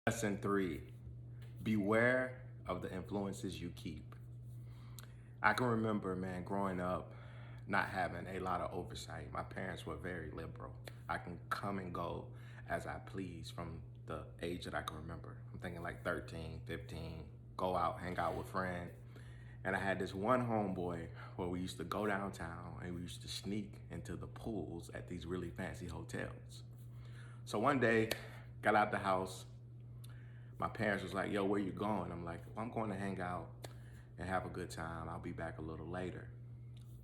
Lesson 3, beware of the influences you keep. I can remember, man, growing up, not having a lot of oversight. My parents were very liberal. I can come and go as I please from the age that I can remember. I'm thinking like 13, 15, go out, hang out with friends. And I had this one homeboy where we used to go downtown and we used to sneak into the pools at these really fancy hotels. So one day, got out the house, my parents was like, yo, where you going? I'm like, well, I'm going to hang out and have a good time. I'll be back a little later.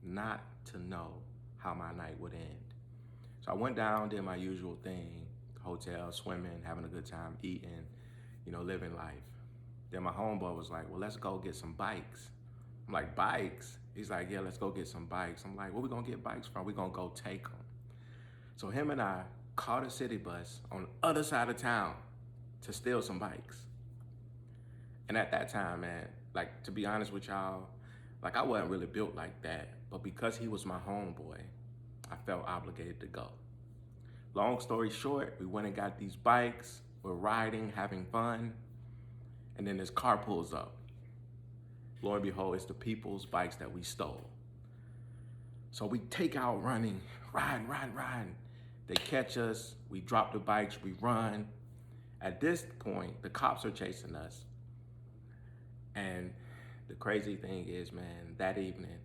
Not to know how my night would end. So I went down, did my usual thing, hotel, swimming, having a good time, eating, living life. Then my homeboy was like, well, let's go get some bikes. I'm like, bikes? He's like, yeah, let's go get some bikes. I'm like, where we gonna get bikes from? We gonna go take them. So him and I caught a city bus on the other side of town to steal some bikes. And at that time, man, like, to be honest with y'all, like, I wasn't really built like that, but because he was my homeboy, I felt obligated to go. Long story short, we went and got these bikes, we're riding, having fun, and then this car pulls up. Lo and behold, it's the people's bikes that we stole. So we take out running, riding. They catch us, we drop the bikes, we run. At this point, the cops are chasing us. And the crazy thing is, man, that evening,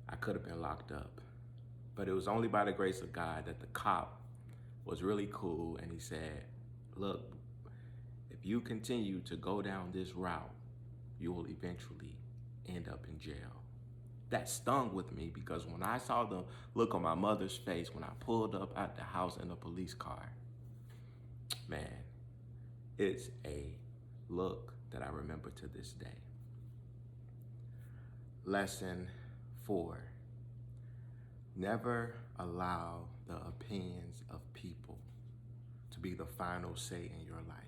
I could have been locked up. But it was only by the grace of God that the cop was really cool and he said, look, if you continue to go down this route, you will eventually end up in jail. That stung with me because when I saw the look on my mother's face when I pulled up at the house in a police car, man, it's a look that I remember to this day. Lesson 4, never allow the opinions of people to be the final say in your life.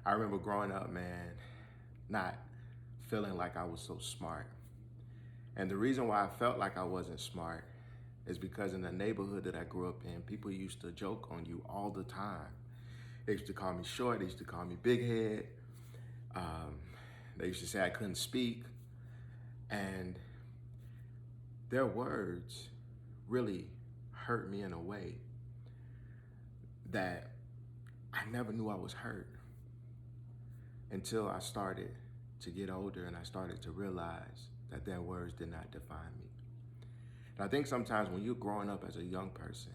I remember growing up, man, not feeling like I was so smart. And the reason why I felt like I wasn't smart is because in the neighborhood that I grew up in, people used to joke on you all the time. They used to call me short, they used to call me big head. They used to say I couldn't speak. And their words really hurt me in a way that I never knew I was hurt until I started to get older and I started to realize that their words did not define me. And I think sometimes when you're growing up as a young person,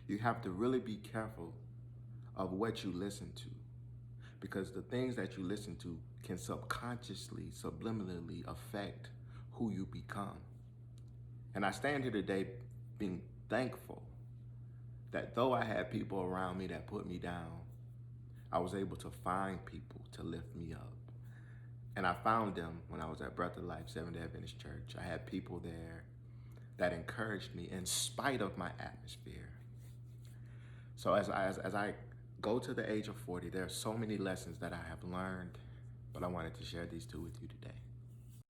you have to really be careful of what you listen to, because the things that you listen to can subconsciously, subliminally affect who you become. And I stand here today being thankful that though I had people around me that put me down, I was able to find people to lift me up. And I found them when I was at Breath of Life Seventh-day Adventist Church. I had people there that encouraged me in spite of my atmosphere. So as I go to the age of 40, there are so many lessons that I have learned, but I wanted to share these two with you today.